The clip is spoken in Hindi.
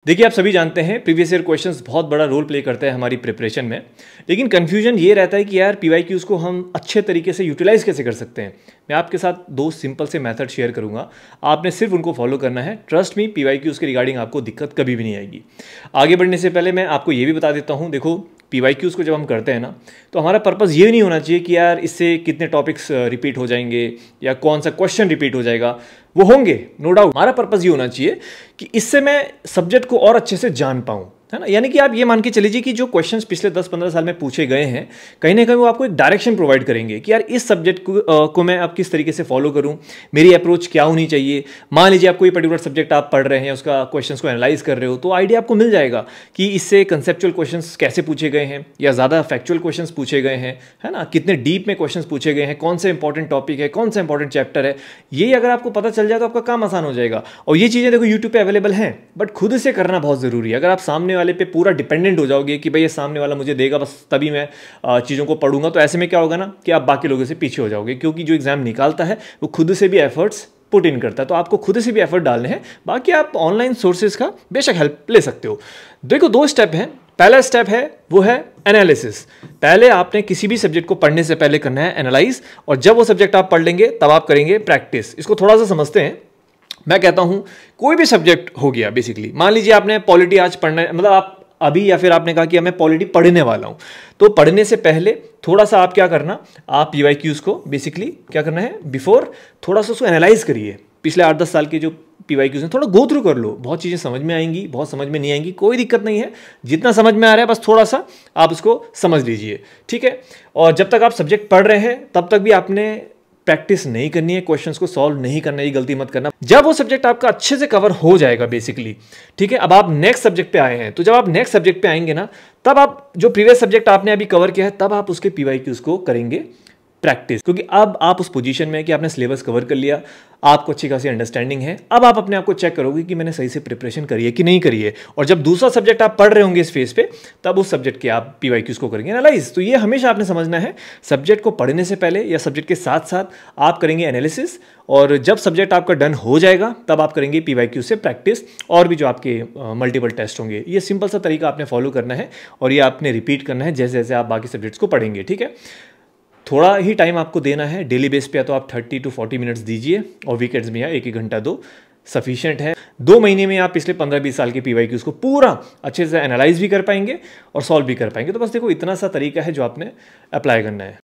देखिए, आप सभी जानते हैं प्रीवियस ईयर क्वेश्चंस बहुत बड़ा रोल प्ले करते हैं हमारी प्रिपरेशन में। लेकिन कन्फ्यूजन ये रहता है कि यार पीवाईक्यूज़ को हम अच्छे तरीके से यूटिलाइज कैसे कर सकते हैं। मैं आपके साथ दो सिंपल से मेथड शेयर करूंगा, आपने सिर्फ उनको फॉलो करना है। ट्रस्ट मी, पीवाईक्यूज़ के रिगार्डिंग आपको दिक्कत कभी भी नहीं आएगी। आगे बढ़ने से पहले मैं आपको ये भी बता देता हूँ, देखो पीवाईक्यूज़ को जब हम करते हैं ना, तो हमारा पर्पज़ ये नहीं होना चाहिए कि यार इससे कितने टॉपिक्स रिपीट हो जाएंगे या कौन सा क्वेश्चन रिपीट हो जाएगा। वो होंगे नो डाउट। हमारा पर्पज़ ये होना चाहिए कि इससे मैं सब्जेक्ट को और अच्छे से जान पाऊँ, है ना। यानी कि आप ये मान के चले लीजिए कि जो क्वेश्चंस पिछले 10-15 साल में पूछे गए हैं, कहीं ना कहीं वो आपको एक डायरेक्शन प्रोवाइड करेंगे कि यार इस सब्जेक्ट को मैं अब किस तरीके से फॉलो करूं, मेरी अप्रोच क्या होनी चाहिए। मान लीजिए आप कोई पर्टिकुलर सब्जेक्ट आप पढ़ रहे हैं, उसका क्वेश्चंस को एनालाइज कर रहे हो, तो आइडिया आपको मिल जाएगा कि इससे कंसेप्चुअल क्वेश्चंस कैसे पूछे गए हैं या ज़्यादा फैक्चुअल क्वेश्चंस पूछे गए हैं, है ना, कितने डीप में क्वेश्चंस पूछे गए हैं, कौन सा इंपॉर्टेंट टॉपिक है, कौन सा इंपॉर्टेंट चैप्टर है। ये अगर आपको पता चल जाए तो आपका काम आसान हो जाएगा। और ये चीज़ें देखो यूट्यूब पे अवेलेबल हैं, बट खुद से करना बहुत ज़रूरी है। अगर आप सामने वाले पे पूरा डिपेंडेंट हो जाओगे कि भाई ये सामने वाला मुझे देगा बस तभी मैं चीज़ों को पढ़ूंगा, तो ऐसे में क्या होगा ना कि आप बाकी लोगों से पीछे हो जाओगे, क्योंकि जो एग्जाम निकालता है वो खुद से भी एफर्ट्स पुट इन करता है। तो आपको खुद से भी एफर्ट डालने हैं। बाकी आप ऑनलाइन सोर्सेज का बेशक हेल्प ले सकते हो। देखो, दो स्टेप हैं। पहला स्टेप है वो है एनालिसिस। पहले आपने किसी भी सब्जेक्ट को पढ़ने से पहले करना है एनालाइज, और जब वो सब्जेक्ट आप पढ़ लेंगे तब आप करेंगे प्रैक्टिस। इसको थोड़ा सा समझते हैं। मैं कहता हूं कोई भी सब्जेक्ट हो गया, बेसिकली मान लीजिए आपने पॉलिटी आज पढ़ना है, मतलब आप अभी, या फिर आपने कहा कि मैं पॉलिटी पढ़ने वाला हूं, तो पढ़ने से पहले थोड़ा सा आप क्या करना, आप पीवाईक्यूज़ को बेसिकली क्या करना है, बिफोर थोड़ा सा उसको एनालाइज करिए। पिछले 8-10 साल के जो पीवाईक्यूज़ हैं थोड़ा गो थ्रू कर लो। बहुत चीज़ें समझ में आएंगी, बहुत समझ में नहीं आएंगी, कोई दिक्कत नहीं है। जितना समझ में आ रहा है बस थोड़ा सा आप उसको समझ लीजिए, ठीक है। और जब तक आप सब्जेक्ट पढ़ रहे हैं तब तक भी आपने प्रैक्टिस नहीं करनी है, क्वेश्चंस को सॉल्व नहीं करना है, ये गलती मत करना। जब वो सब्जेक्ट आपका अच्छे से कवर हो जाएगा बेसिकली, ठीक है, अब आप नेक्स्ट सब्जेक्ट पे आए हैं, तो जब आप नेक्स्ट सब्जेक्ट पे आएंगे ना, तब आप जो प्रीवियस सब्जेक्ट आपने अभी कवर किया है, तब आप उसके पीवाईक्यूज़ को करेंगे प्रैक्टिस। क्योंकि अब आप उस पोजीशन में कि आपने सिलेबस कवर कर लिया, आपको अच्छी खासी अंडरस्टैंडिंग है। अब आप अपने आप को चेक करोगे कि मैंने सही से प्रिपरेशन करी है कि नहीं करी है। और जब दूसरा सब्जेक्ट आप पढ़ रहे होंगे इस फेज पे, तब उस सब्जेक्ट के आप पीवाईक्यूज़ को करेंगे एनालाइज। तो ये हमेशा आपने समझना है, सब्जेक्ट को पढ़ने से पहले या सब्जेक्ट के साथ साथ आप करेंगे एनालिसिस, और जब सब्जेक्ट आपका डन हो जाएगा तब आप करेंगे पीवाईक्यू से प्रैक्टिस, और भी जो आपके मल्टीपल टेस्ट होंगे। ये सिंपल सा तरीका आपने फॉलो करना है, और ये आपने रिपीट करना है जैसे जैसे आप बाकी सब्जेक्ट्स को पढ़ेंगे, ठीक है। थोड़ा ही टाइम आपको देना है डेली बेस पे, या तो आप 30 to 40 मिनट्स दीजिए, और वीकेंड्स में या 1-1 घंटा दो, सफिशिएंट है। 2 महीने में आप पिछले 15-20 साल के पीवाईक्यूज़ को पूरा अच्छे से एनालाइज भी कर पाएंगे और सॉल्व भी कर पाएंगे। तो बस देखो, इतना सा तरीका है जो आपने अप्लाई करना है।